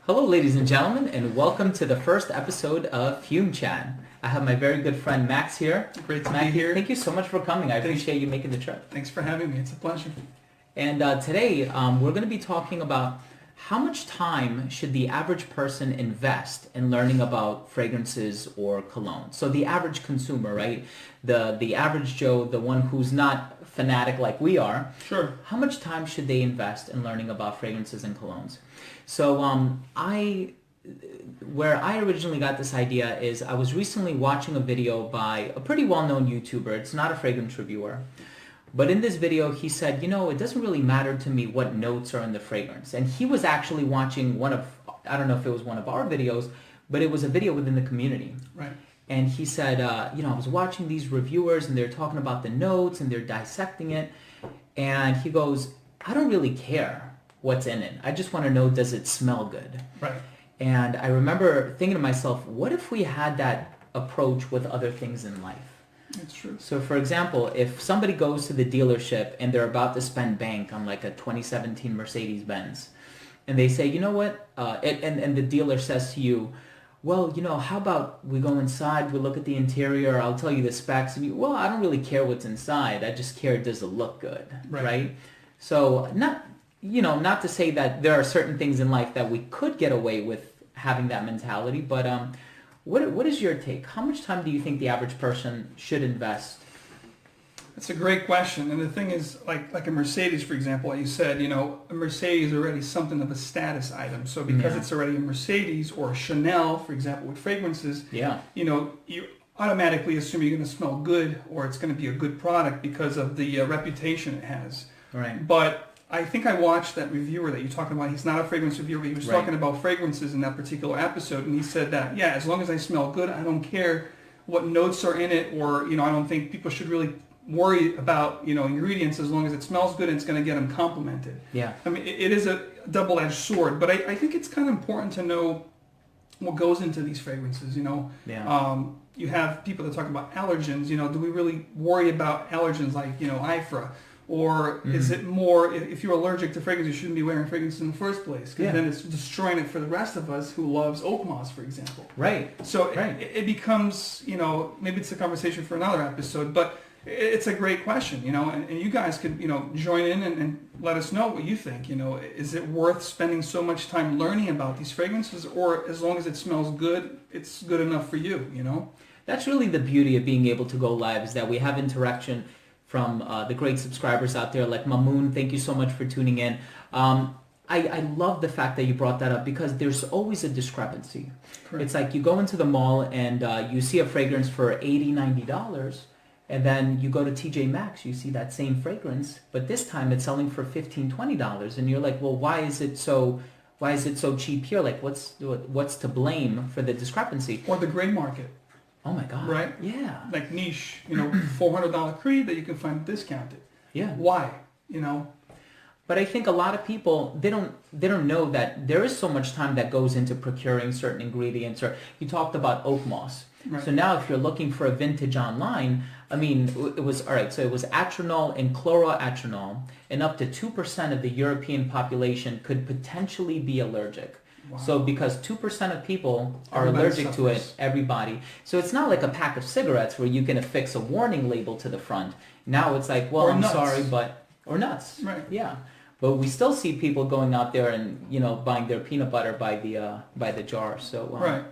Hello, ladies and gentlemen, and welcome to the first episode of FumeChat. I have my very good friend Max here. Great to Max, be here. Thank you so much for coming. I appreciate you making the trip. Thanks for having me. It's a pleasure. And today we're going to be talking about how much time should the average person invest in learning about fragrances or cologne. So the average consumer, right? The average Joe, the one who's not fanatic like we are. Sure. How much time should they invest in learning about fragrances and colognes? So where I originally got this idea is I was recently watching a video by a pretty well-known YouTuber. It's not a fragrance reviewer. But in this video, he said, you know, it doesn't really matter to me what notes are in the fragrance. And he was actually watching I don't know if it was one of our videos, but it was a video within the community. Right. And he said, I was watching these reviewers and they're talking about the notes and they're dissecting it. And he goes, I don't really care what's in it. I just want to know, does it smell good? Right. And I remember thinking to myself, what if we had that approach with other things in life? That's true. So for example, if somebody goes to the dealership and they're about to spend bank on like a 2017 Mercedes-Benz, and they say, you know what, and the dealer says to you, well, you know, how about we go inside, we look at the interior, I'll tell you the specs. And you, well, I don't really care what's inside. I just care, does it look good, right? So not to say that there are certain things in life that we could get away with having that mentality, but what is your take? How much time do you think the average person should invest? That's a great question. And the thing is, like a Mercedes, for example, like you said, you know, a Mercedes is already something of a status item. So because it's already a Mercedes or a Chanel, for example, with fragrances, you know, you automatically assume you're going to smell good or it's going to be a good product because of the reputation it has. Right. But I think I watched that reviewer that you're talking about. He's not a fragrance reviewer. He was talking about fragrances in that particular episode, and he said that, yeah, as long as I smell good, I don't care what notes are in it, or, you know, I don't think people should really worry about, you know, ingredients as long as it smells good and it's going to get them complimented. Yeah. I mean, it is a double-edged sword, but I think it's kind of important to know what goes into these fragrances, you know. Yeah. You have people that talk about allergens, you know, do we really worry about allergens like, you know, IFRA? Or is it more, if you're allergic to fragrance, you shouldn't be wearing fragrances in the first place, because then it's destroying it for the rest of us who loves oak moss, for example. Right. So it becomes, you know, maybe it's a conversation for another episode, but it's a great question, you know, and you guys could, you know, join in and let us know what you think. You know, is it worth spending so much time learning about these fragrances, or as long as it smells good, it's good enough for you, you know? That's really the beauty of being able to go live, is that we have interaction from the great subscribers out there like Mamoon. Thank you so much for tuning in. I love the fact that you brought that up, because there's always a discrepancy. Correct. It's like you go into the mall and you see a fragrance for $80, $90, and then you go to TJ Maxx, you see that same fragrance, but this time it's selling for $15, $20, and you're like, well, why is it so cheap here? Like, what's to blame for the discrepancy? Or the gray market. Oh my God. Right? Yeah. Like niche, you know, $400 creed that you can find discounted. Yeah. Why? You know? But I think a lot of people, they don't know that there is so much time that goes into procuring certain ingredients. Or you talked about oak moss. Right. So now if you're looking for a vintage online, I mean, it was atronol and chloroatronol, and up to 2% of the European population could potentially be allergic. Wow. So because 2% of people are allergic to it, everybody. So it's not like a pack of cigarettes where you can affix a warning label to the front. Now it's like, well, I'm sorry, but... Or nuts. Right. Yeah. But we still see people going out there and, you know, buying their peanut butter by the jar. So right.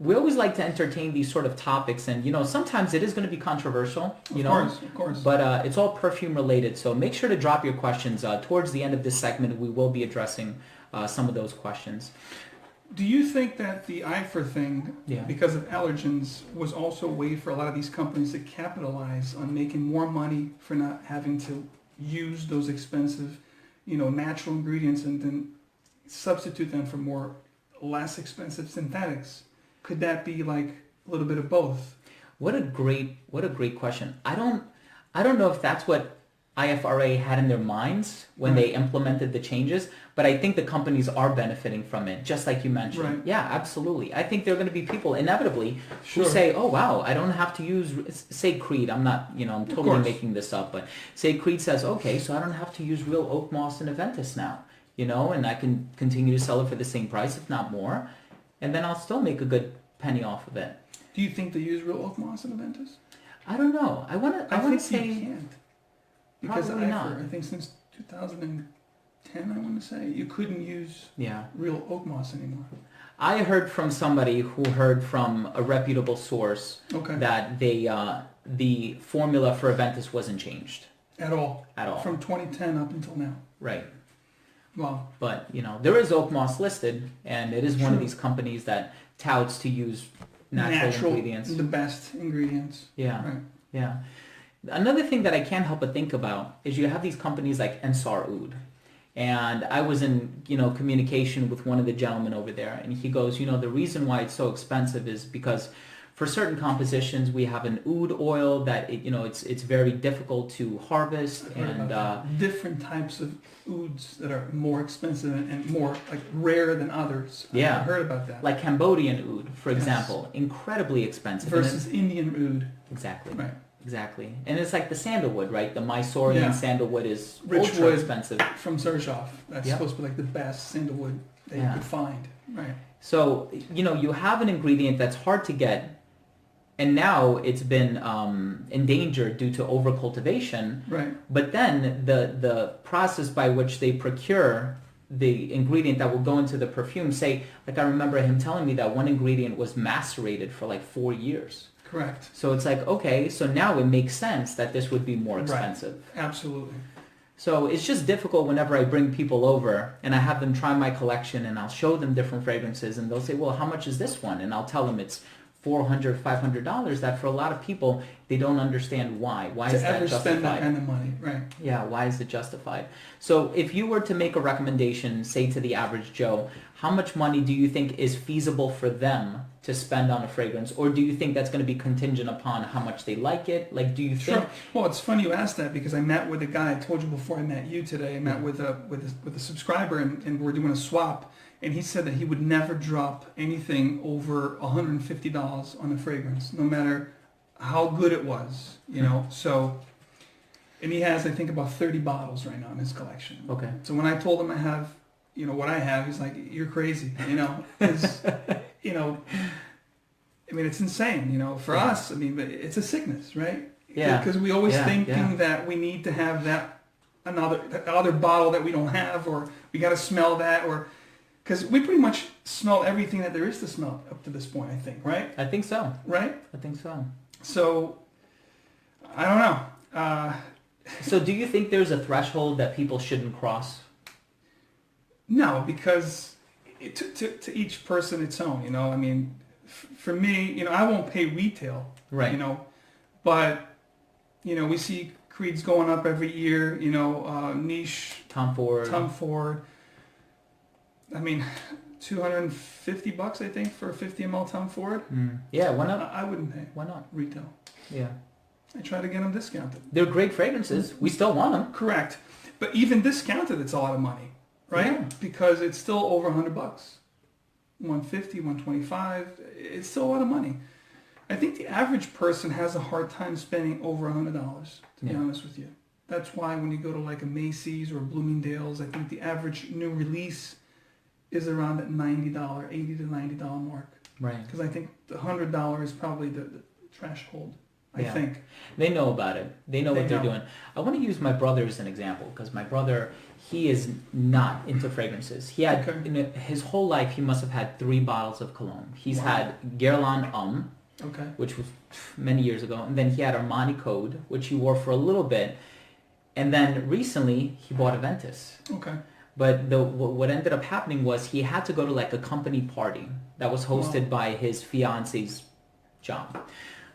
We always like to entertain these sort of topics, and, you know, sometimes it is going to be controversial, Of course. But it's all perfume related. So make sure to drop your questions. Towards the end of this segment, we will be addressing some of those questions. Do you think that the IFR thing, because of allergens, was also a way for a lot of these companies to capitalize on making more money for not having to use those expensive, you know, natural ingredients and then substitute them for more less expensive synthetics? Could that be like a little bit of both? What a great question. I don't know if that's what IFRA had in their minds when they implemented the changes, but I think the companies are benefiting from it, just like you mentioned. Right. Yeah, absolutely. I think there are going to be people inevitably who say, oh, wow, I don't have to use, say Creed, I'm not, I'm totally making this up, but say Creed says, okay, so I don't have to use real oak moss and Adventist now. and I can continue to sell it for the same price, if not more, and then I'll still make a good penny off of it. Do you think they use real oak moss in Adventist? I don't know. I want to say you can't. Because probably not. I think since 2010, I want to say, you couldn't use real oak moss anymore. I heard from somebody who heard from a reputable source that the formula for Adventist wasn't changed. At all. At all. From 2010 up until now. Right. Wow. But, there is oak moss listed, and it is one of these companies that touts to use natural ingredients. The best ingredients. Yeah. Right. Yeah. Another thing that I can't help but think about is you have these companies like Ensar Oud. And I was in, communication with one of the gentlemen over there, and he goes, the reason why it's so expensive is because for certain compositions we have an oud oil that it's very difficult to harvest, and different types of ouds that are more expensive and more like rare than others. Yeah, I've heard about that. Like Cambodian oud, for example, incredibly expensive versus Indian oud. Exactly. Right. Exactly. And it's like the sandalwood, right? The Mysorean sandalwood is rich ultra wood expensive. From Xerjoff. That's supposed to be like the best sandalwood that you could find. Right. So, you have an ingredient that's hard to get, and now it's been endangered due to overcultivation. Right. But then the process by which they procure the ingredient that will go into the perfume, say, like I remember him telling me that one ingredient was macerated for like 4 years. Correct. So it's like, okay, so now it makes sense that this would be more expensive. Right. Absolutely. So it's just difficult whenever I bring people over and I have them try my collection and I'll show them different fragrances and they'll say, well, how much is this one? And I'll tell them it's $400, $500, that for a lot of people, they don't understand why. Why is that justified? To ever spend that kind of money, right. Yeah, why is it justified? So if you were to make a recommendation, say to the average Joe, how much money do you think is feasible for them to spend on a fragrance? Or do you think that's going to be contingent upon how much they like it? Like, do you think... Sure. Well, it's funny you asked that because I met with a guy, I told you before I met you today, I met with a subscriber and we're doing a swap. And he said that he would never drop anything over $150 on a fragrance, no matter how good it was, So, and he has, I think, about 30 bottles right now in his collection. Okay. So when I told him I have, what I have, he's like, you're crazy, 'cause, I mean, it's insane, for us, I mean, but it's a sickness, right? Yeah. Because we always thinking that we need to have that other bottle that we don't have, or we got to smell that, or... Because we pretty much smell everything that there is to smell up to this point, I think, right? I think so. Right? I think so. So, I don't know. So do you think there's a threshold that people shouldn't cross? No, because to each person its own, I mean, for me, I won't pay retail, right? But, we see creeds going up every year, niche. Tom Ford. I mean, $250, I think, for a 50 ml Tom Ford. Yeah, why not? I wouldn't pay. Why not? Retail. Yeah. I try to get them discounted. They're great fragrances. We still want them. Correct. But even discounted, it's a lot of money, right? Yeah. Because it's still over $100. 150, 125. It's still a lot of money. I think the average person has a hard time spending over $100, to be honest with you. That's why when you go to like a Macy's or Bloomingdale's, I think the average new release is around that $90, $80 to $90 mark. Right. Because I think the $100 is probably the threshold, I think. They know about it. They know what they're doing. I want to use my brother as an example because my brother, he is not into fragrances. He had, in his whole life, he must have had 3 bottles of cologne. He's had Guerlain which was many years ago. And then he had Armani Code, which he wore for a little bit. And then recently, he bought Adventist. Okay. But what ended up happening was he had to go to like a company party that was hosted by his fiance's job.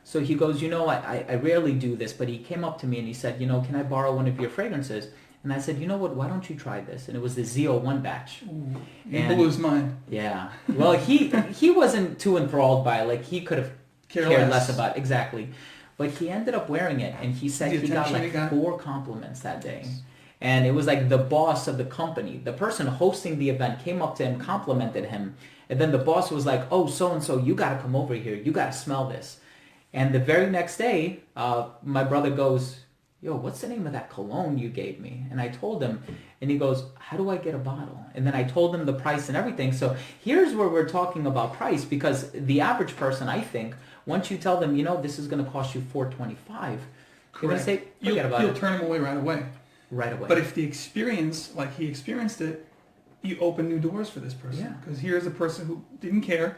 So he goes, I rarely do this, but he came up to me and he said, can I borrow one of your fragrances? And I said, you know what, why don't you try this? And it was the Z01 batch. Ooh, and blew his mind. Yeah. Well, he wasn't too enthralled by it. Like he could have cared less about it. Exactly. But he ended up wearing it and he said he got like 4 compliments that day. And it was like the boss of the company. The person hosting the event came up to him, complimented him. And then the boss was like, oh, so-and-so, you got to come over here. You got to smell this. And the very next day, my brother goes, yo, what's the name of that cologne you gave me? And I told him, and he goes, how do I get a bottle? And then I told him the price and everything. So here's where we're talking about price, because the average person, I think, once you tell them, this is going to cost you $4.25, they're going to say, forget about it. You'll turn them away right away. Right away. But if the experience, like he experienced it, you open new doors for this person. Because here's a person who didn't care,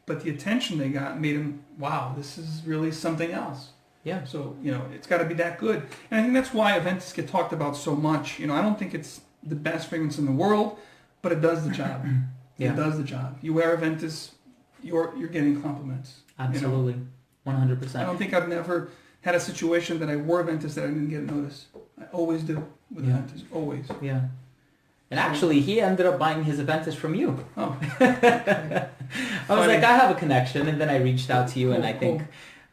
but the attention they got made him, wow, this is really something else. Yeah. So, it's got to be that good. And I think that's why Adventist get talked about so much. I don't think it's the best fragrance in the world, but it does the job. It does the job. You wear Adventist, you're getting compliments. Absolutely. 100%. I don't think I've never had a situation that I wore Adventist that I didn't get noticed. I always do with Adventist. Always. Yeah. And actually, he ended up buying his Adventist from you. Oh. I was like, I have a connection, and then I reached out to you, and I think...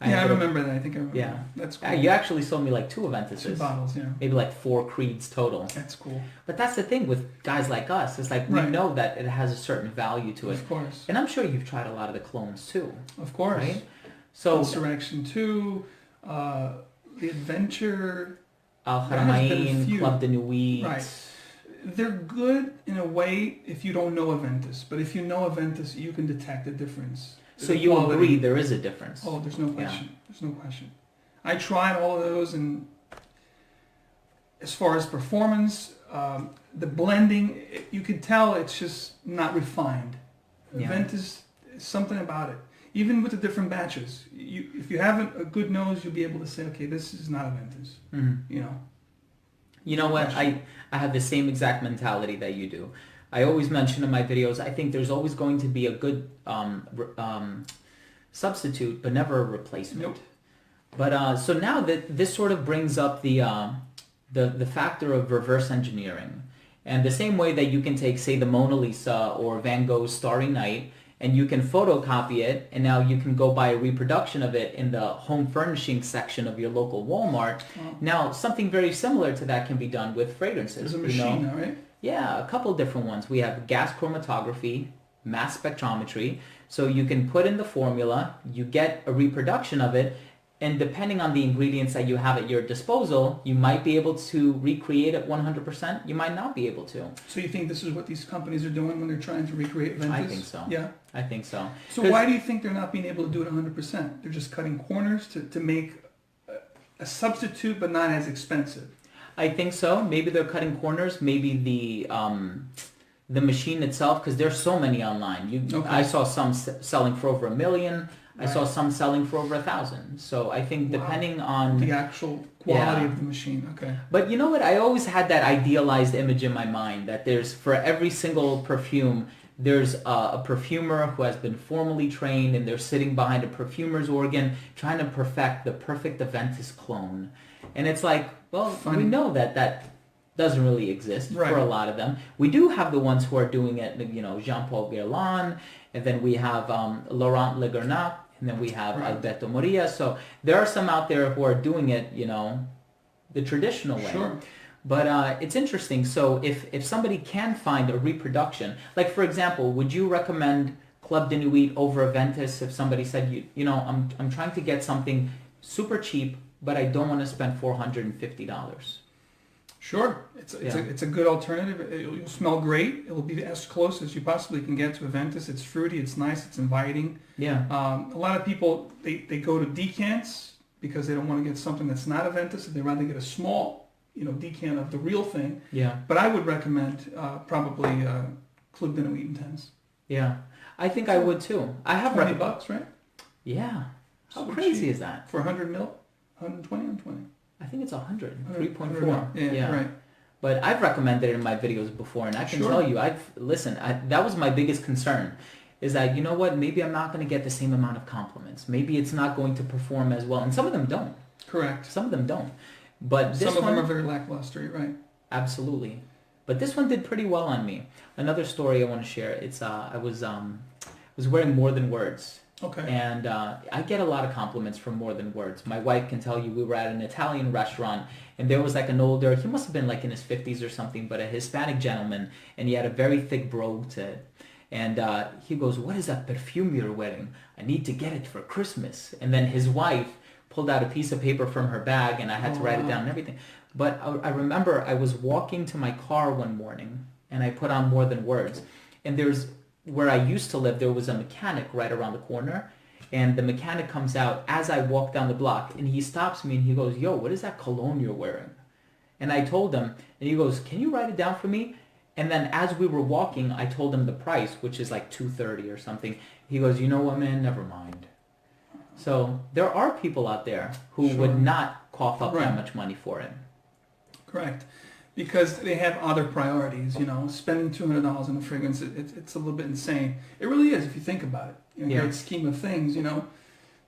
I remember that. I think I remember. Yeah. That's cool. Yeah, you actually sold me like 2 Adventists. 2 bottles, yeah. Maybe like 4 Creeds total. That's cool. But that's the thing with guys like us. It's like we know that it has a certain value to it. Of course. And I'm sure you've tried a lot of the clones too. Of course. Right? So Insurrection 2, The Adventure... Al-Haramain, Club de Nuit. Right. They're good in a way if you don't know Adventist. But if you know Adventist, you can detect the difference. So you agree there is a difference? Oh, there's no question. Yeah. There's no question. I tried all of those, and as far as performance, the blending, you can tell it's just not refined. Yeah. Adventist, something about it. Even with the different batches, if you have a good nose, you'll be able to say, okay, this is not Adventist. Mm-hmm. You know what? I have the same exact mentality that you do. I always mention in my videos, I think there's always going to be a good substitute, but never a replacement. Nope. But so now that this sort of brings up the factor of reverse engineering, and the same way that you can take, say, the Mona Lisa or Van Gogh's Starry Night, and you can photocopy it, and now you can go buy a reproduction of it in the home furnishing section of your local Walmart. Oh. Now, something very similar to that can be done with fragrances. There's a machine now, right? Yeah, a couple different ones. We have gas chromatography, mass spectrometry. So you can put in the formula, you get a reproduction of it, and depending on the ingredients that you have at your disposal, you might be able to recreate it 100%. You might not be able to. So you think this is what these companies are doing when they're trying to recreate Adventist? I think so. Yeah? I think so. So why do you think they're not being able to do it 100%? They're just cutting corners to make a substitute but not as expensive. I think so. Maybe they're cutting corners. Maybe the machine itself, because there's so many online. I saw some selling for over $1 million. I saw some selling for over 1,000. So I think depending on the actual quality of the machine. Okay. But you know what? I always had that idealized image in my mind that there's, for every single perfume, there's a perfumer who has been formally trained, and they're sitting behind a perfumer's organ trying to perfect the perfect Adventist clone. And it's like, well, we know that doesn't really exist for a lot of them. We do have the ones who are doing it, Jean-Paul Guerlain, and then we have Laurent Legarnac, and then we have Alberto Moria. So there are some out there who are doing it, the traditional way. Sure. But it's interesting. So if somebody can find a reproduction, like for example, would you recommend Club de Nuit over Adventist if somebody said, I'm trying to get something super cheap, but I don't want to spend $450? Sure. It's a good alternative. It'll smell great. It'll be as close as you possibly can get to Adventist. It's fruity. It's nice. It's inviting. Yeah. A lot of people, they go to decants because they don't want to get something that's not Adventist. They'd rather get a small, decant of the real thing. Yeah. But I would recommend probably Club de Nuit Intense. Yeah. I think I would too. I have $20, right? Yeah. How crazy cheap. is that? For 100 mil? 120 on 20. I think it's 100, 3.4. Yeah, right. But I've recommended it in my videos before, and I can tell you, that was my biggest concern, is that, you know what, maybe I'm not going to get the same amount of compliments. Maybe it's not going to perform as well, and some of them don't. Correct. Some of them don't. But some of them are very lackluster, right? Absolutely. But this one did pretty well on me. Another story I want to share, it's I was wearing More Than Words. Okay. And I get a lot of compliments from More Than Words. My wife can tell you, we were at an Italian restaurant, and there was like an older, he must have been like in his 50s or something, but a Hispanic gentleman, and he had a very thick brogue to it. And he goes, what is that perfume you're wearing? I need to get it for Christmas. And then his wife pulled out a piece of paper from her bag and I had to write it down and everything. But I remember I was walking to my car one morning and I put on More Than Words. And where I used to live, there was a mechanic right around the corner. And the mechanic comes out as I walk down the block and he stops me and he goes, "Yo, what is that cologne you're wearing?" And I told him, and he goes, "Can you write it down for me?" And then as we were walking, I told him the price, which is like $230 or something. He goes, "You know what, man? Never mind." So there are people out there who would not cough up that much money for it. Correct. Because they have other priorities, you know. Spending $200 on a fragrance, it's a little bit insane. It really is if you think about it. In the great scheme of things, you know,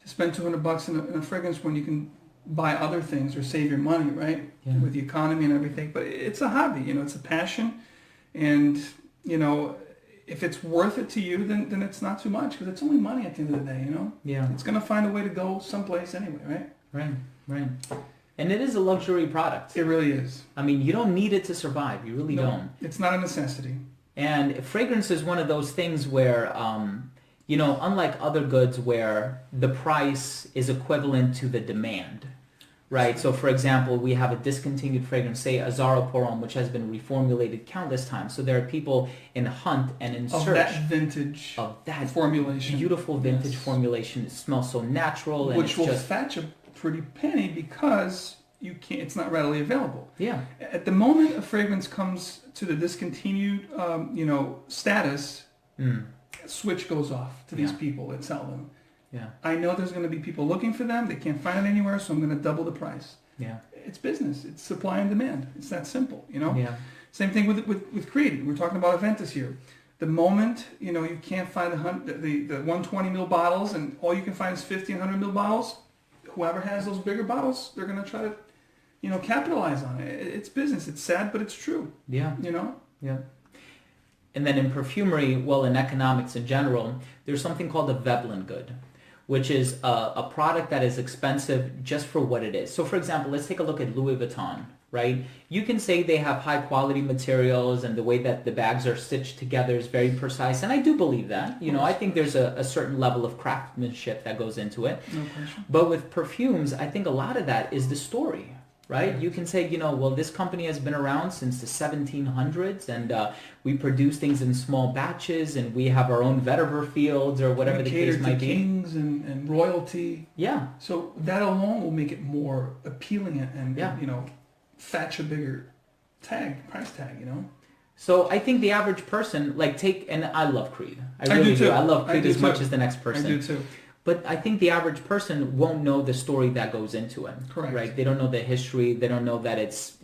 to spend $200 in a fragrance when you can buy other things or save your money, right? Yeah. With the economy and everything. But it's a hobby, you know, it's a passion. And, you know, if it's worth it to you, then it's not too much because it's only money at the end of the day, you know? Yeah. It's going to find a way to go someplace anyway, right? Right. And it is a luxury product. It really is. I mean, you don't need it to survive. You really don't. It's not a necessity. And fragrance is one of those things where, you know, unlike other goods where the price is equivalent to the demand, right? So, for example, we have a discontinued fragrance, say Azaro Porom, which has been reformulated countless times. So there are people in hunt and in search of that vintage formulation, beautiful vintage formulation. It smells so natural, and which will fetch a pretty penny because you can't. It's not readily available. Yeah. At the moment a fragrance comes to the discontinued, you know, status, switch goes off to these people that sell them. Yeah. I know there's going to be people looking for them. They can't find it anywhere, so I'm going to double the price. Yeah. It's business. It's supply and demand. It's that simple, you know? Yeah. Same thing with Creed. We're talking about Adventist here. The moment, you know, you can't find the 120 ml bottles and all you can find is 50 and 100 ml bottles, whoever has those bigger bottles, they're going to try to, you know, capitalize on it. It's business. It's sad, but it's true. Yeah. You know? Yeah. And then in perfumery, well, in economics in general, there's something called a Veblen good, which is a product that is expensive just for what it is. So, for example, let's take a look at Louis Vuitton, right? You can say they have high-quality materials and the way that the bags are stitched together is very precise, and I do believe that. You know, I think there's a certain level of craftsmanship that goes into it. No question. But with perfumes, I think a lot of that is the story, right? You can say, you know, well, this company has been around since the 1700s, and we produce things in small batches, and we have our own vetiver fields or whatever the case might be. Kings and royalty. Yeah. So that alone will make it more appealing and you know, fetch a bigger price tag, you know? So I think the average person, and I love Creed. I really do. I love Creed as much as the next person. I do too. But I think the average person won't know the story that goes into it. Correct. Right? They don't know the history. They don't know that it's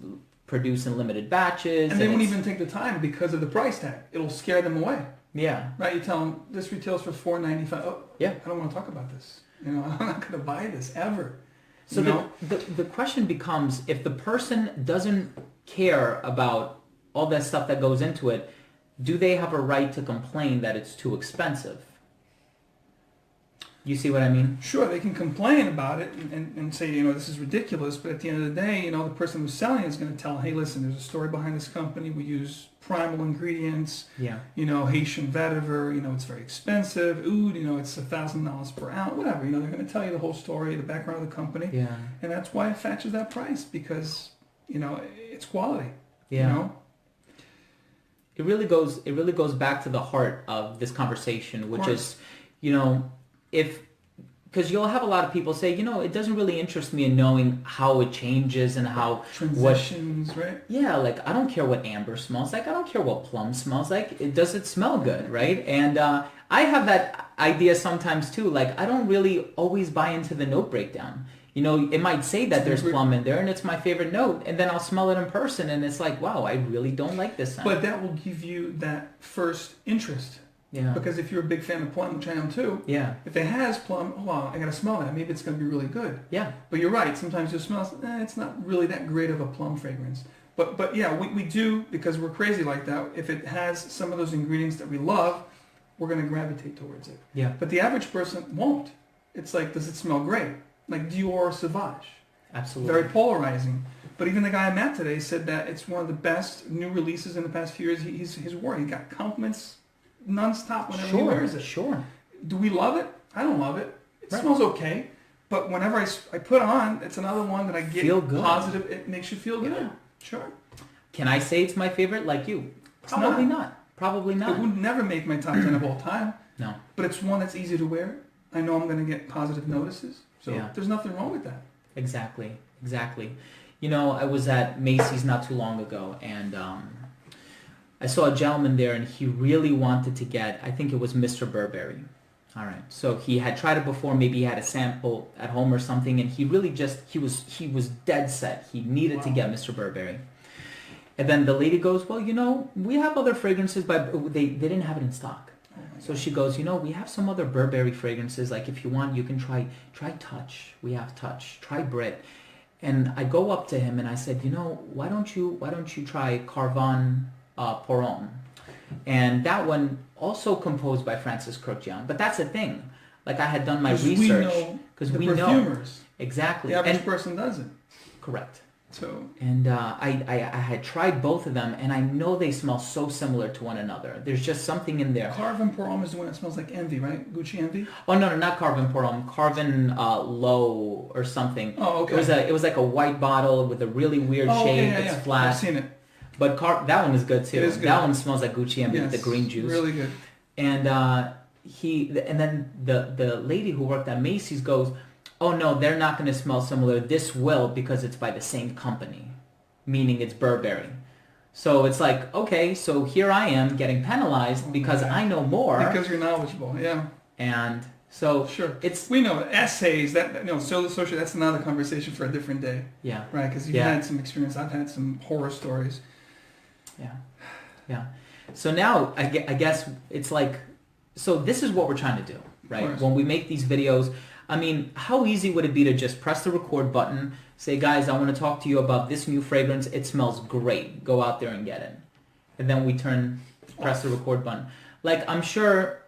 produced in limited batches. And they won't even take the time because of the price tag. It'll scare them away. Yeah. Right? You tell them, this retails for $4.95. Oh, yeah. I don't want to talk about this. You know, I'm not going to buy this ever. So the question becomes, if the person doesn't care about all that stuff that goes into it, do they have a right to complain that it's too expensive? You see what I mean? Sure, they can complain about it and say, you know, this is ridiculous, but at the end of the day, you know, the person who's selling it is going to tell, hey, listen, there's a story behind this company. We use primal ingredients, you know, Haitian vetiver, you know, it's very expensive. Oud, you know, it's $1,000 per ounce, whatever. You know, they're going to tell you the whole story, the background of the company. Yeah. And that's why it fetches that price because, you know, it's quality. Yeah. You know? It really goes back to the heart of this conversation, which is, you know, because you'll have a lot of people say, you know, it doesn't really interest me in knowing how it changes and how transitions, right? Yeah, like I don't care what amber smells like. I don't care what plum smells like. Does it smell good, right? And I have that idea sometimes too. Like I don't really always buy into the note breakdown. You know, it might say that there's plum in there and it's my favorite note, and then I'll smell it in person and it's like, wow, I really don't like this scent. But that will give you that first interest. Yeah. Because if you're a big fan of plum, which I am too, if it has plum, oh wow, I gotta smell that. Maybe it's gonna be really good. Yeah. But you're right. Sometimes you smell, it's not really that great of a plum fragrance. But yeah, we do, because we're crazy like that. If it has some of those ingredients that we love, we're gonna gravitate towards it. Yeah. But the average person won't. It's like, does it smell great? Like Dior Sauvage. Absolutely. Very polarizing. But even the guy I met today said that it's one of the best new releases in the past few years he's worn. He got compliments non-stop whenever he wears it. Sure. Do we love it? I don't love it. It smells okay. But whenever I put on, it's another one that I get feel good. Positive. It makes you feel good. Yeah. Sure. Can I say it's my favorite like you? Probably not. Probably not. It would never make my top 10 of all time. No. But it's one that's easy to wear. I know I'm going to get positive notices. So there's nothing wrong with that. Exactly. You know, I was at Macy's not too long ago, and I saw a gentleman there, and he really wanted to get, I think it was Mr. Burberry. All right. So he had tried it before. Maybe he had a sample at home or something, and he really just, he was dead set. He needed to get Mr. Burberry. And then the lady goes, well, you know, we have other fragrances, but they didn't have it in stock. So she goes, you know, we have some other Burberry fragrances. Like if you want, you can try Touch. We have Touch. Try Brit. And I go up to him and I said, you know, why don't you try Carvan Poron? And that one also composed by Francis Crook-Young. But that's the thing. Like I had done my research because we know exactly. The average person doesn't. Correct. So and I had tried both of them, and I know they smell so similar to one another. There's just something in there. Carven Porom is the one that smells like Envy, right? Gucci Envy? Oh no, not Carven Porom. Carven Low or something. Oh, okay. It was like a white bottle with a really weird shape. It's flat. I've seen it. But that one is good too. It is good. That one smells like Gucci Envy with the green juice. Really good. And then the lady who worked at Macy's goes, oh no, they're not going to smell similar. This will, because it's by the same company, meaning it's Burberry. So it's like, okay, so here I am getting penalized because I know more. Because you're knowledgeable, yeah. And so sure, we know essays social. That's another conversation for a different day. Yeah. Right, because you've had some experience. I've had some horror stories. Yeah. So now I guess it's like, so this is what we're trying to do, right? When we make these videos. I mean, how easy would it be to just press the record button, say, guys, I want to talk to you about this new fragrance. It smells great. Go out there and get it. And then we press the record button. Like, I'm sure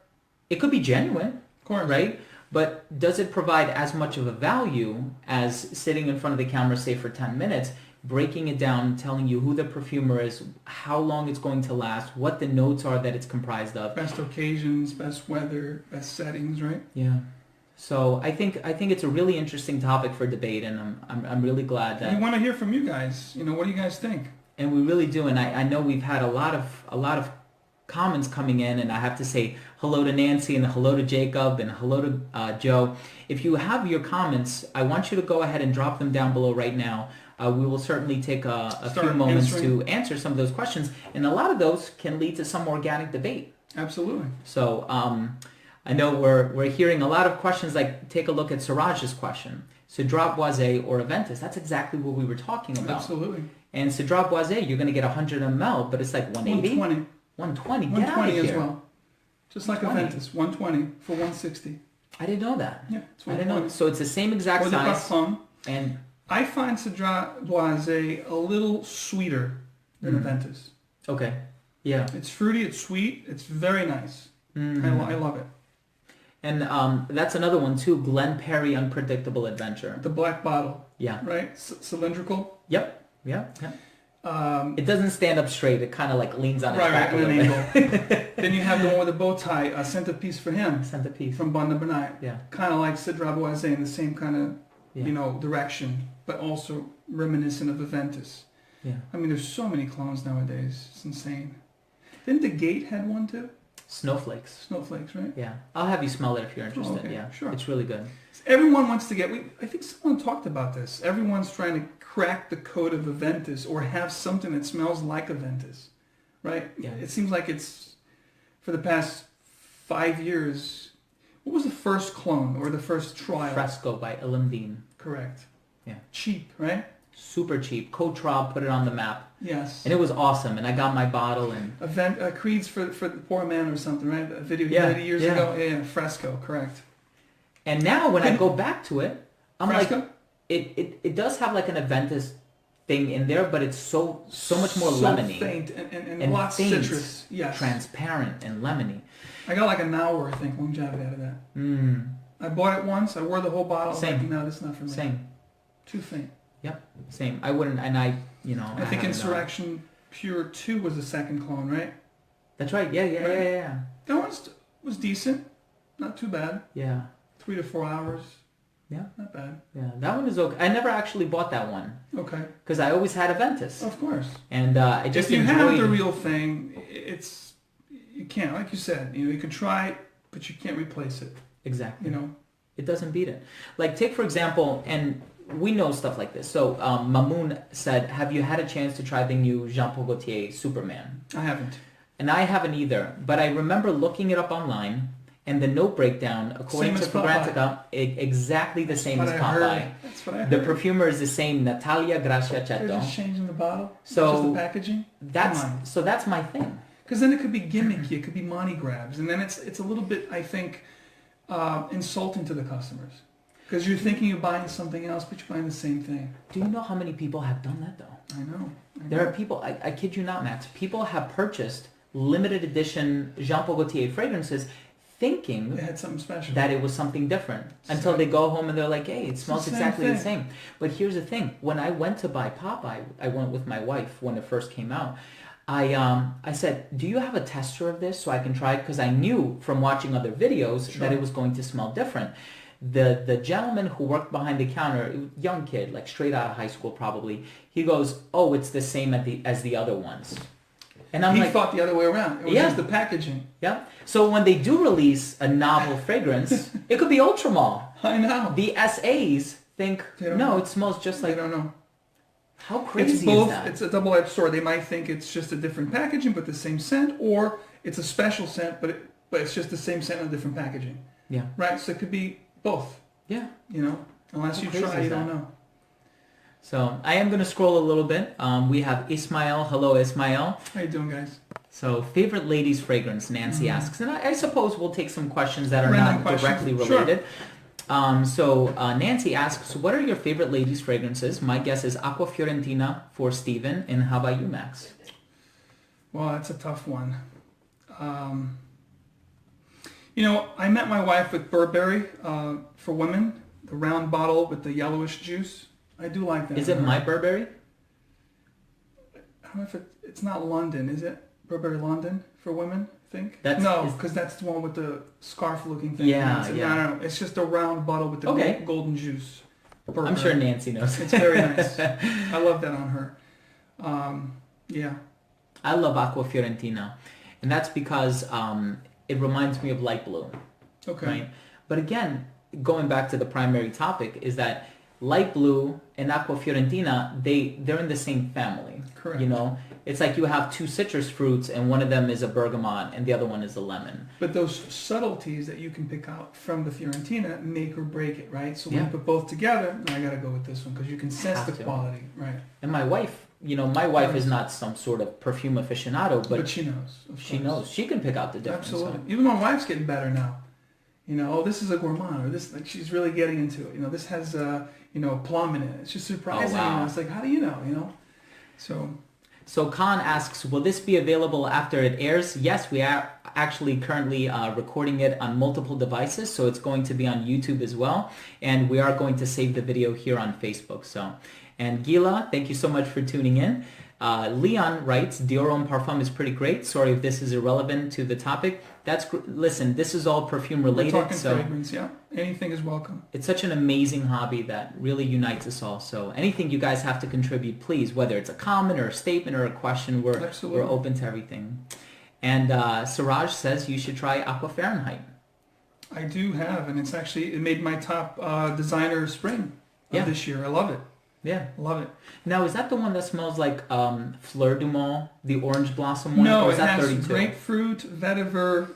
it could be genuine, of course, right? But does it provide as much of a value as sitting in front of the camera, say, for 10 minutes, breaking it down, telling you who the perfumer is, how long it's going to last, what the notes are that it's comprised of? Best occasions, best weather, best settings, right? Yeah. So I think it's a really interesting topic for debate, and I'm really glad that we want to hear from you guys. You know, what do you guys think? And we really do, and I know we've had a lot of comments coming in, and I have to say hello to Nancy and hello to Jacob and hello to Joe. If you have your comments, I want you to go ahead and drop them down below right now. We will certainly take a few moments to answer some of those questions, and a lot of those can lead to some organic debate. Absolutely. So. I know we're hearing a lot of questions like, take a look at Siraj's question. Cedrat Boisé or Adventist, that's exactly what we were talking about. Absolutely. And Cedrat Boisé, you're going to get 100 ml, but it's like 180? 120. 120, get 120 out of here. as well. Just like Adventist, 120 for 160. I didn't know that. Yeah, it's 120. I didn't know. So it's the same exact size. And I find Cedrat Boisé a little sweeter than Adventist. Okay. Yeah. It's fruity, it's sweet, it's very nice. I love it. And that's another one too, Glen Perry Unpredictable Adventure. The black bottle. Yeah. Right? Cylindrical. Yep. Yeah. It doesn't stand up straight. It kind of like leans on its back a little bit. Then you have the one with the bow tie, a Centerpiece for him. Centerpiece. From Bon de Bernay. Yeah. Kind of like Cedrat Boisé in the same kind of, direction, but also reminiscent of Adventist. Yeah. I mean, there's so many clones nowadays. It's insane. Didn't the Gate had one too? Snowflakes, right? Yeah. I'll have you smell it if you're interested. Oh, okay. Yeah. Sure. It's really good. Everyone wants to get, I think someone talked about this. Everyone's trying to crack the code of Adventist or have something that smells like Adventist, right? Yeah. It seems like it's, for the past 5 years, what was the first clone or the first trial? Fresco by Ilumdine. Correct. Yeah. Cheap, right? Super cheap. Cotrab put it on the map. Yes. And it was awesome. And I got my bottle and... Creed's for the Poor Man or something, right? A video he did years ago. Yeah, Fresco, correct. And now when I go back to it, I'm Fresco? like... It does have like an Adventist thing in there, but it's so much more lemony. Faint and lots of citrus. Yes. Transparent and lemony. I got like an hour, I think, longevity out of that. I bought it once. I wore the whole bottle. Same. Like, no, that's not for me. Same. Too faint. Yep. Same. I wouldn't, and I think Insurrection Pure 2 was the second clone, right? That's right. Yeah. That one was decent. Not too bad. Yeah. 3 to 4 hours. Yeah. Not bad. Yeah, that one is okay. I never actually bought that one. Okay. Because I always had Adventist. Of course. And I just if you enjoyed... have the real thing, you can't, like you said, you can try it, but you can't replace it. Exactly. It doesn't beat it. Like, take for example, and we know stuff like this. So Mamoun said, have you had a chance to try the new Jean Paul Gaultier Superman? I haven't. And I haven't either. But I remember looking it up online, and the note breakdown, according to Fragrantica, exactly the same as Popeye. That's what I heard. The perfumer is the same, Natalia Gracia Cetto. They're just changing the bottle? So just the packaging? That's my thing. Because then it could be gimmicky, it could be money grabs, and then it's a little bit, I think, insulting to the customers. Because you're thinking you're buying something else, but you're buying the same thing. Do you know how many people have done that, though? I know. There are people, I kid you not, Max, people have purchased limited edition Jean Paul Gaultier fragrances thinking they had something special, that it was something different, until they go home and they're like, hey, it smells exactly the same. But here's the thing. When I went to buy Popeye, I went with my wife when it first came out. I said, do you have a tester of this so I can try it? Because I knew from watching other videos that it was going to smell different. The gentleman who worked behind the counter, young kid, like straight out of high school probably, he goes, oh, it's the same as the other ones. And he thought the other way around. It was just the packaging. Yeah. So when they do release a novel fragrance, it could be Ultramall. I know. The SAs think, no, it smells just like... They don't know. How crazy it's both, is that? It's a double-edged sword. They might think it's just a different packaging but the same scent, or it's a special scent but it's just the same scent and a different packaging. Yeah. Right? So it could be both. Yeah. Unless you try, you don't know. So I am going to scroll a little bit. We have Ismail. Hello, Ismail. How you doing, guys? So favorite ladies fragrance, Nancy asks. And I suppose we'll take some questions that are not directly related. Sure. Nancy asks, what are your favorite ladies fragrances? My guess is Aqua Fiorentina for Steven. And how about you, Max? Well, that's a tough one. I met my wife with Burberry for women, the round bottle with the yellowish juice. I do like that. Is it my Burberry? I don't know if it's not London, is it? Burberry London for women, I think? Because that's the one with the scarf-looking thing. Yeah. No. It's just a round bottle with the golden juice. Burberry. I'm sure Nancy knows. It's very nice. I love that on her. Yeah. I love Aqua Fiorentina. And that's because it reminds me of light blue. Okay. Right? But again, going back to the primary topic, is that light blue and Aqua Fiorentina, they're in the same family. Correct. It's like you have two citrus fruits and one of them is a bergamot and the other one is a lemon. But those subtleties that you can pick out from the Fiorentina make or break it, right? So when you put both together, I got to go with this one because you can sense the quality, right? And my wife, is not some sort of perfume aficionado, but she knows. She knows. She can pick out the difference. Absolutely. Even my wife's getting better now. This is a gourmand, or this, she's really getting into it. This has, plum in it. It's just surprising. Oh, wow. It's like, how do you know? So Khan asks, will this be available after it airs? Yes, we are actually currently recording it on multiple devices, so it's going to be on YouTube as well, and we are going to save the video here on Facebook. And Gila, thank you so much for tuning in. Leon writes, Dior Homme Parfum is pretty great. Sorry if this is irrelevant to the topic. Listen, this is all perfume related. We're talking fragrance, yeah. Anything is welcome. It's such an amazing hobby that really unites us all. So anything you guys have to contribute, please, whether it's a comment or a statement or a question, we're open to everything. And Siraj says you should try Aqua Fahrenheit. I do have, and it made my top designer spring of this year. I love it. Yeah. Love it. Now, is that the one that smells like Fleur du Mal, the orange blossom one? No, or is that has 32? Grapefruit, vetiver.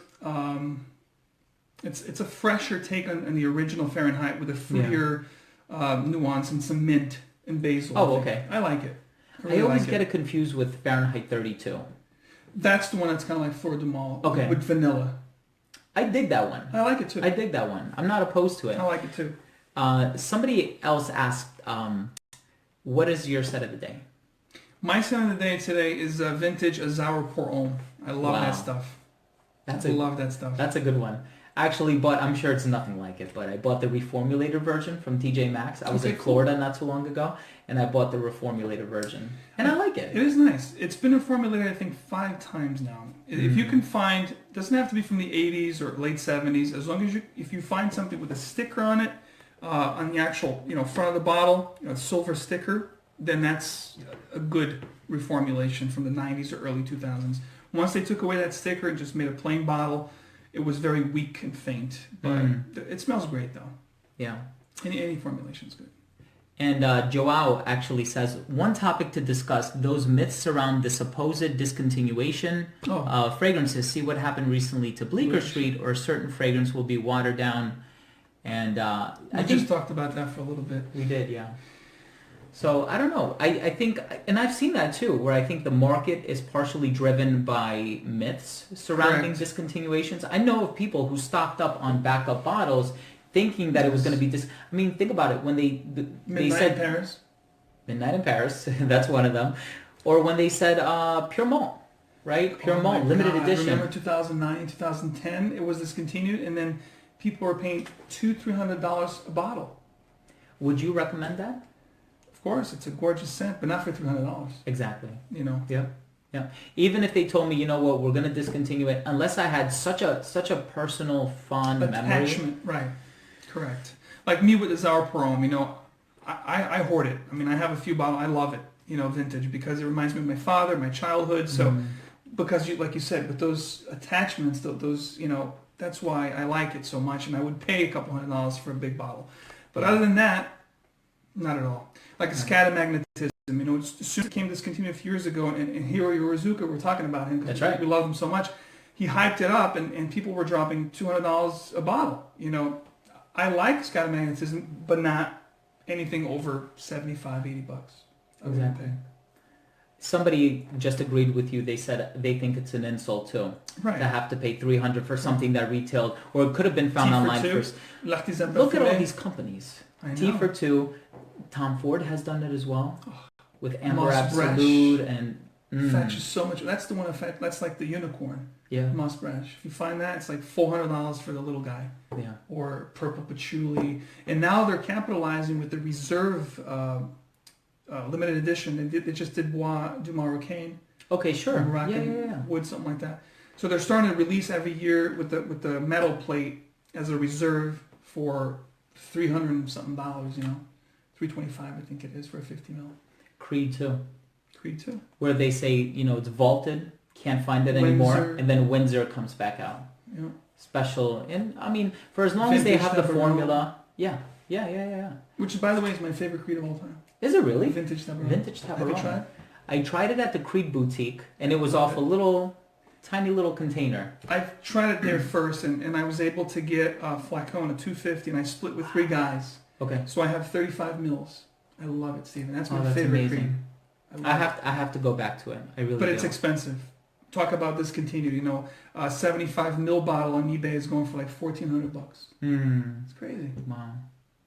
It's a fresher take on the original Fahrenheit with a fruitier nuance and some mint and basil. Oh, okay. I like it. I always get it confused with Fahrenheit 32. That's the one that's kind of like Fleur du Mal with vanilla. I dig that one. I like it too. I dig that one. I'm not opposed to it. I like it too. Somebody else asked, what is your set of the day? My set of the day today is vintage Azar Pour Homme. I love that stuff. Love that stuff. That's a good one. Actually, but I'm sure it's nothing like it, but I bought the reformulated version from TJ Maxx. I was in Florida not too long ago, and I bought the reformulated version. And I like it. It is nice. It's been reformulated, I think, 5 times now. If you can find, it doesn't have to be from the 80s or late 70s, as long as if you find something with a sticker on it, on the actual, front of the bottle, silver sticker, then that's a good reformulation from the 90s or early 2000s. Once they took away that sticker and just made a plain bottle, it was very weak and faint. But it smells great, though. Yeah. Any formulation is good. And Joao actually says, one topic to discuss, those myths around the supposed discontinuation of fragrances. See what happened recently to Bleecker Street, or a certain fragrance will be watered down. And I just talked about that for a little bit. We did, yeah. So I don't know. I think, and I've seen that too, where I think the market is partially driven by myths surrounding discontinuations. I know of people who stocked up on backup bottles thinking that it was going to be I mean, think about it. When they said in Paris. Midnight in Paris, that's one of them. Or when they said Pure Malt, right? Pure Malt, limited edition. I remember 2009, 2010, it was discontinued, and then people were paying $200-300 a bottle. Would you recommend that? Of course, it's a gorgeous scent, but not for $300. Exactly. Yeah. Yeah. Even if they told me, you know what, we're going to discontinue it, unless I had such a personal fond attachment, memory. Right. Correct. Like me with the Sour Perfume, I hoard it. I mean, I have a few bottles. I love it, vintage, because it reminds me of my father, my childhood. So, because like you said, with those attachments, those, that's why I like it so much, and I would pay a couple $100 for a big bottle. But other than that, not at all. Like a scatomagnetism, as soon as it came discontinued a few years ago, and Hiro Yorizuka, we're talking about him because we love him so much. He hyped it up, and people were dropping $200 a bottle. I like scatomagnetism, but not anything over $75-80. Exactly. Somebody just agreed with you. They said they think it's an insult too, to have to pay $300 for something that retailed, or it could have been found online first. Look at all these companies. T for Two. Tom Ford has done it as well, with Amber Absolute and fetches so much. That's the one effect. That's like the unicorn. Yeah. Musbrash. If you find that, it's like $400 for the little guy. Yeah. Or purple patchouli. And now they're capitalizing with the reserve limited edition. They just did Bois du Marocain. Okay, sure. Moroccan wood, something like that. So they're starting to release every year with the metal plate as a reserve for $300 and something, $325 I think it is for a 50 ml. Creed 2. Where they say, it's vaulted, can't find it anymore, and then Windsor comes back out. Yeah. Special, and I mean, for as long as they have the formula, yeah. Which, by the way, is my favorite Creed of all time. Is it really? Vintage Tabarone. Have you tried? I tried it at the Creed boutique, and it was off a tiny little container. I tried it there first, and I was able to get a flacon of 250, and I split with 3 guys. Okay. So I have 35 mils. I love it, Stephen. That's my favorite amazing. Creed. I have to go back to it. I really. But it's expensive. Talk about discontinued. A 75 ml bottle on eBay is going for like $1,400. It's crazy. Wow.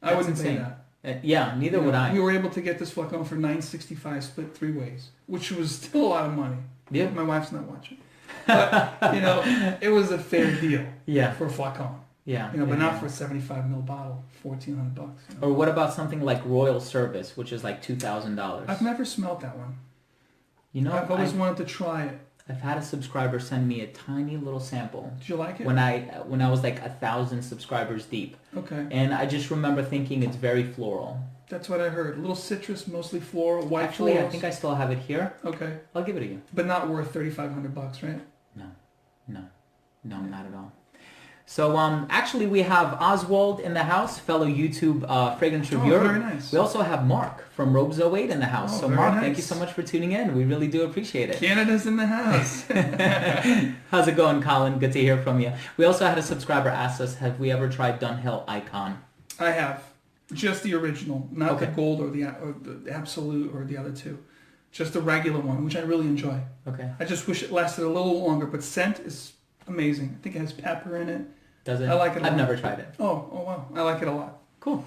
I wouldn't pay that. Neither would I. We were able to get this flacon for $9.65, split 3 ways, which was still a lot of money. Yeah. My wife's not watching. But it was a fair deal. Yeah. For a flacon. Yeah. But not for a 75 ml bottle, $1,400. Or what about something like Royal Service, which is like $2,000? I've never smelled that one. I've always wanted to try it. I've had a subscriber send me a tiny little sample. Did you like it? When I was like 1,000 subscribers deep. Okay. And I just remember thinking it's very floral. That's what I heard. A little citrus, mostly floral, white Actually, florals. I think I still have it here. Okay. I'll give it to you. But not worth $3,500, right? No, not at all. So actually we have Oswald in the house, fellow YouTube fragrance reviewer. Very nice. We also have Mark from Robes08 in the house. So Mark, thank you so much for tuning in. We really do appreciate it. Canada's in the house. How's it going, Colin? Good to hear from you. We also had a subscriber ask us, have we ever tried Dunhill Icon? I have. Just the original, not the gold or the absolute or the other two. Just the regular one, which I really enjoy. Okay. I just wish it lasted a little longer, but scent is amazing. I think it has pepper in it. Does it? I like it a lot. I've never tried it. Oh wow. I like it a lot. Cool.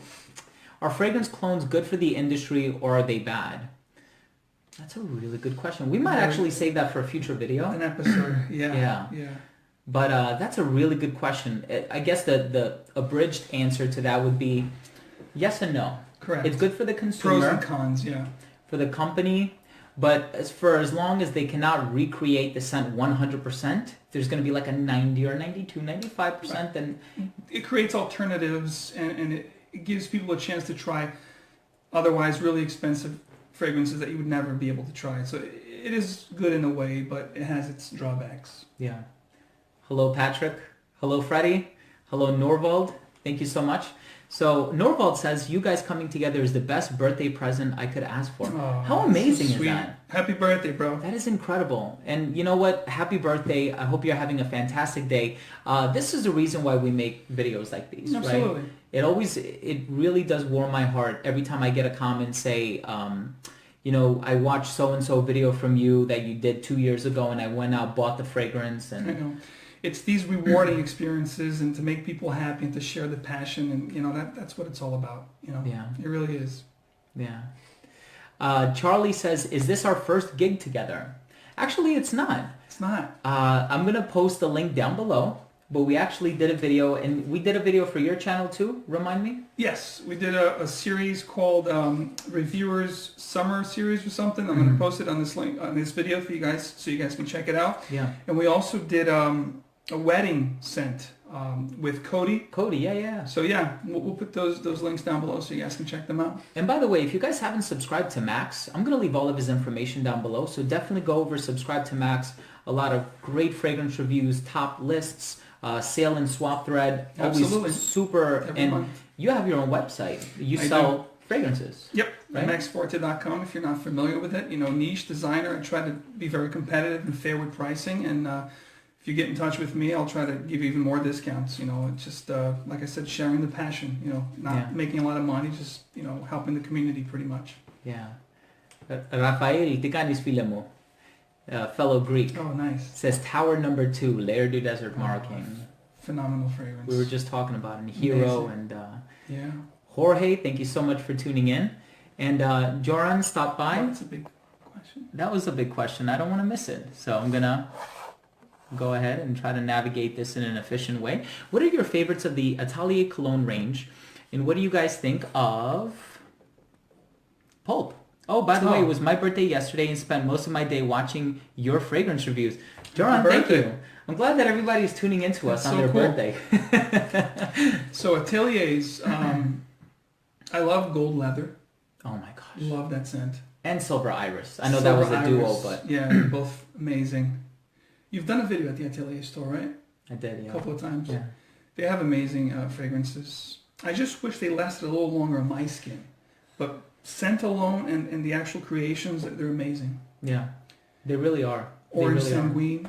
Are fragrance clones good for the industry or are they bad? That's a really good question. We might actually save that for a future video. An episode. Yeah. But that's a really good question. I guess the abridged answer to that would be yes and no. Correct. It's good for the consumer. Pros and cons, yeah. For the company. But as long as they cannot recreate the scent 100%, there's going to be like a 90 or 92, 95%. Then it creates alternatives, and it gives people a chance to try otherwise really expensive fragrances that you would never be able to try. So it is good in a way, but it has its drawbacks. Yeah. Hello, Patrick. Hello, Freddie. Hello, Norvald. Thank you so much. So Norvald says, you guys coming together is the best birthday present I could ask for. Oh, how amazing so is that? Happy birthday, bro. That is incredible. And you know what? Happy birthday. I hope you're having a fantastic day. This is the reason why we make videos like these, Absolutely. right? It really does warm my heart every time I get a comment say, I watched so-and-so video from you that you did 2 years ago and I went out, bought the fragrance. And I know. It's these rewarding experiences and to make people happy and to share the passion and, that's what it's all about, Yeah. It really is. Yeah. Charlie says, is this our first gig together? Actually, it's not. It's not. I'm going to post the link down below, but we actually did a video, and we did a video for your channel too, remind me? Yes, we did a series called Reviewers Summer Series or something. I'm going to post it on this link, on this video for you guys, so you guys can check it out. Yeah. And we also did a wedding scent with Cody. Cody, yeah. So yeah, we'll put those links down below so you guys can check them out. And by the way, if you guys haven't subscribed to Max, I'm going to leave all of his information down below. So definitely go over, subscribe to Max. A lot of great fragrance reviews, top lists, sale and swap thread. Absolutely. Always super. Every and month. you have your own website. You I sell fragrances. Yep, right? maxforte.com if you're not familiar with it. Niche designer. I try to be very competitive and fair with pricing. And if you get in touch with me, I'll try to give you even more discounts. It's just, like I said, sharing the passion, not making a lot of money, just, helping the community pretty much. Yeah. Rafael, tikanis fila mo. Fellow Greek. Oh, nice. Says Tower Number 2, Lair du Desert Marking. Phenomenal fragrance. We were just talking about it. Hero. Amazing. And yeah. Jorge, thank you so much for tuning in. And Joran stopped by. Oh, that's a big question. That was a big question. I don't want to miss it. So I'm going to go ahead and try to navigate this in an efficient way. What are your favorites of the Italia Cologne range? And what do you guys think of Pulp? Oh, by the way, it was my birthday yesterday and spent most of my day watching your fragrance reviews. Joran, thank you. I'm glad that everybody's tuning into us on their birthday. So Ateliers, I love gold leather. Oh my gosh. Love that scent. And Silver Iris. I know that was a duo, but... Yeah, they're both amazing. You've done a video at the Atelier store, right? I did, yeah. A couple of times. Yeah. They have amazing fragrances. I just wish they lasted a little longer on my skin. But scent alone and the actual creations, they're amazing. Yeah, they really are. Orange really Sanguine.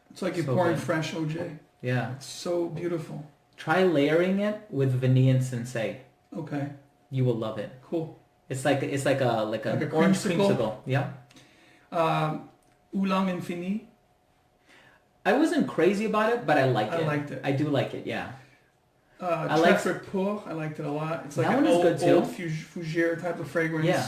It's like you're pouring good. fresh OJ. Yeah. It's so beautiful. Try layering it with Vanille and Sensei. Okay. You will love it. Cool. It's like an orange creamsicle. Yeah. Oolong Infini. I wasn't crazy about it, but I liked it. I liked it. I do like it, yeah. I liked it a lot. It's like that an one is good too. old fougere type of fragrance. Yeah.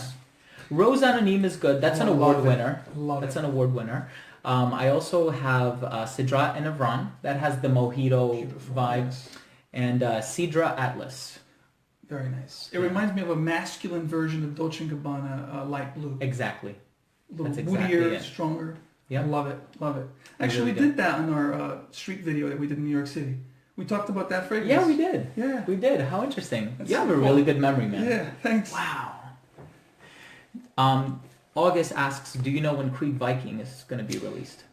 Rose Anonyme is good. That's an award winner. That's an award winner. I also have Sidra and Avron. That has the mojito Beautiful, vibe. yes. And Sidra Atlas. Very nice. It reminds me of a masculine version of Dolce & Gabbana light blue. Exactly. A little That's exactly woodier, it. stronger. Yeah. Love it. I Actually, really we did that on our street video that we did in New York City. We talked about that fragrance. Yeah, we did. Yeah. We did. How interesting. That's You have so a cool. really good memory, man. Yeah, thanks. Wow. August asks, do you know when Creed Viking is going to be released?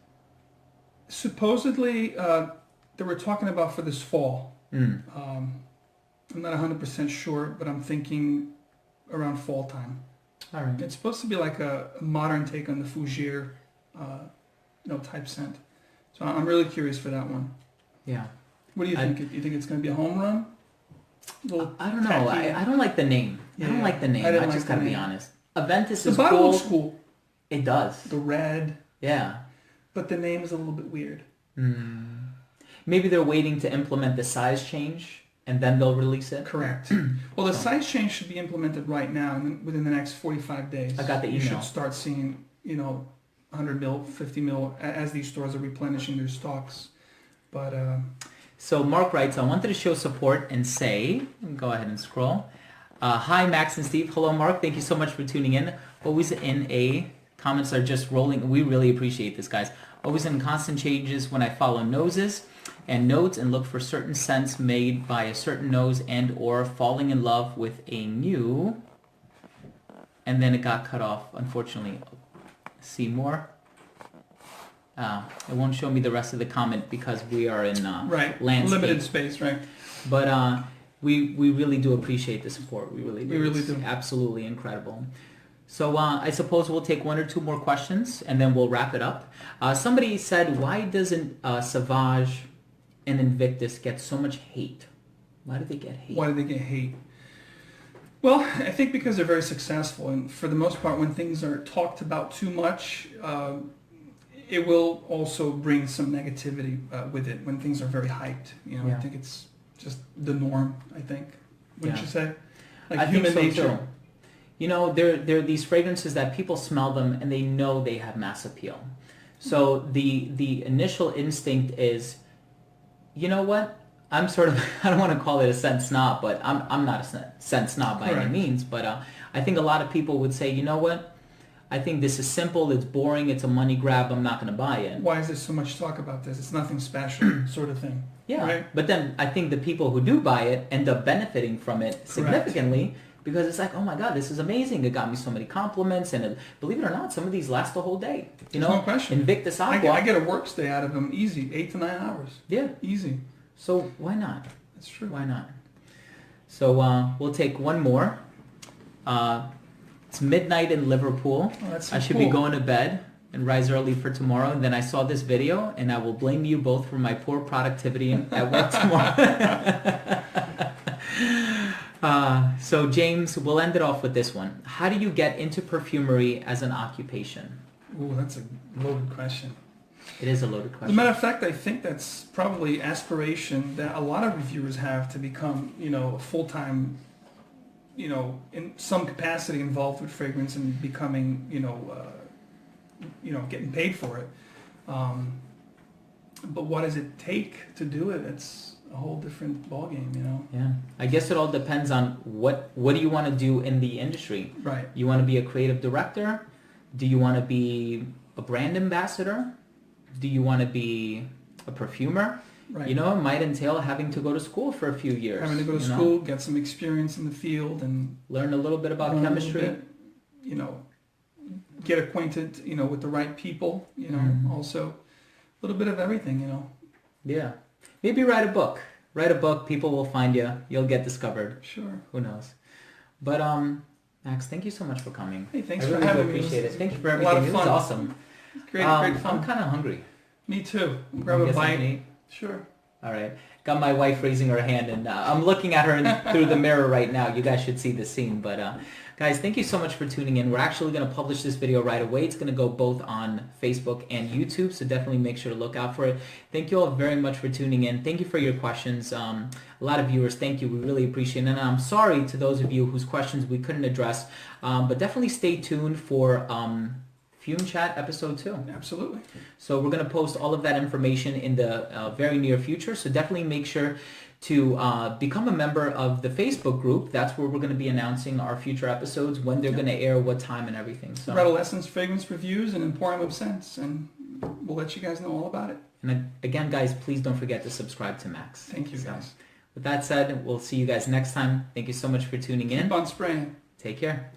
Supposedly, they were talking about for this fall. Mm. I'm not 100% sure, but I'm thinking around fall time. All right. It's supposed to be like a modern take on the Fougere, type scent. So I'm really curious for that one. Yeah. What do you think? You think it's going to be a home run? I don't know. I don't like the name. Yeah, I don't like the name. I just gotta be honest. Adventist The is bottle cool. looks cool. It does. The red. Yeah. But the name is a little bit weird. Maybe they're waiting to implement the size change and then they'll release it. Correct. Well, the size change should be implemented right now, and within the next 45 days. I got the email. You should start seeing, 100 mil, 50 mil as these stores are replenishing their stocks. But So Mark writes, I wanted to show support and say, go ahead and scroll. Hi, Max and Steve. Hello, Mark. Thank you so much for tuning in. Always in a comments are just rolling. We really appreciate this, guys. Always in constant changes when I follow noses and notes and look for certain scents made by a certain nose and or falling in love with a new, and then it got cut off, unfortunately. See more? It won't show me the rest of the comment because we are in right. landscape. Limited space, right? But we really do appreciate the support. We really do. We really it's do. Absolutely incredible. So I suppose we'll take one or two more questions and then we'll wrap it up. Somebody said, why doesn't Sauvage and Invictus get so much hate? Why do they get hate? Why do they get hate? Well, I think because they're very successful, and for the most part, when things are talked about too much, it will also bring some negativity with it when things are very hyped. You know, Yeah. I think it's just the norm. I think, wouldn't you say? Like I human think so nature. too. You know, there are these fragrances that people smell them and they know they have mass appeal. So the initial instinct is, you know what? I'm sort of, I don't want to call it a scent snob, but I'm not a scent snob by any means. But I think a lot of people would say, you know what? I think this is simple, it's boring, it's a money grab, I'm not going to buy it. Why is there so much talk about this? It's nothing special, sort of thing. Yeah, right? But then I think the people who do buy it end up benefiting from it significantly because it's like, oh my God, this is amazing. It got me so many compliments, and believe it or not, some of these last the whole day. You know, no question. Invictus Aqua. I get a work stay out of them easy, 8 to 9 hours. Yeah. Easy. So why not? That's true. Why not? So we'll take one more. It's midnight in Liverpool. Oh, that's so I should cool. be going to bed and rise early for tomorrow. And then I saw this video, and I will blame you both for my poor productivity at work tomorrow. So James, we'll end it off with this one. How do you get into perfumery as an occupation? Ooh, that's a loaded question. It is a loaded As a question. matter of fact, I think that's probably aspiration that a lot of reviewers have to become, you know, a full-time, you know, in some capacity involved with fragrance and becoming, you know, getting paid for it. But what does it take to do it? It's a whole different ballgame, you know. Yeah, I guess it all depends on what do you want to do in the industry. Right. You want to be a creative director? Do you want to be a brand ambassador? Do you want to be a perfumer? Right. You know, it might entail having to go to school for a few years. Having to go to school, get some experience in the field, and learn a little bit about chemistry. Bit, you know, get acquainted, you know, with the right people. You know, also a little bit of everything. You know. Yeah. Maybe write a book. Write a book. People will find you. You'll get discovered. Sure. Who knows? But Max, thank you so much for coming. Hey, thanks I for really having do me. appreciate it. Thank you for A everything. lot of It was fun. awesome. Great fun. I'm kind of hungry. Me too. Grab a bite. Sure. All right. Got my wife raising her hand, and I'm looking at her through the mirror right now. You guys should see the scene. But guys, thank you so much for tuning in. We're actually going to publish this video right away. It's going to go both on Facebook and YouTube, so definitely make sure to look out for it. Thank you all very much for tuning in. Thank you for your questions. A lot of viewers, thank you. We really appreciate it. And I'm sorry to those of you whose questions we couldn't address, but definitely stay tuned for FumeChat Episode 2. Absolutely. So we're going to post all of that information in the very near future. So definitely make sure to become a member of the Facebook group. That's where we're going to be announcing our future episodes, when they're going to air, what time, and everything. So Redolessence Fragrance Reviews and Emporium of Scents, and we'll let you guys know all about it. And again, guys, please don't forget to subscribe to Max. Thank you, guys. With that said, we'll see you guys next time. Thank you so much for tuning in. Keep on spraying. Take care.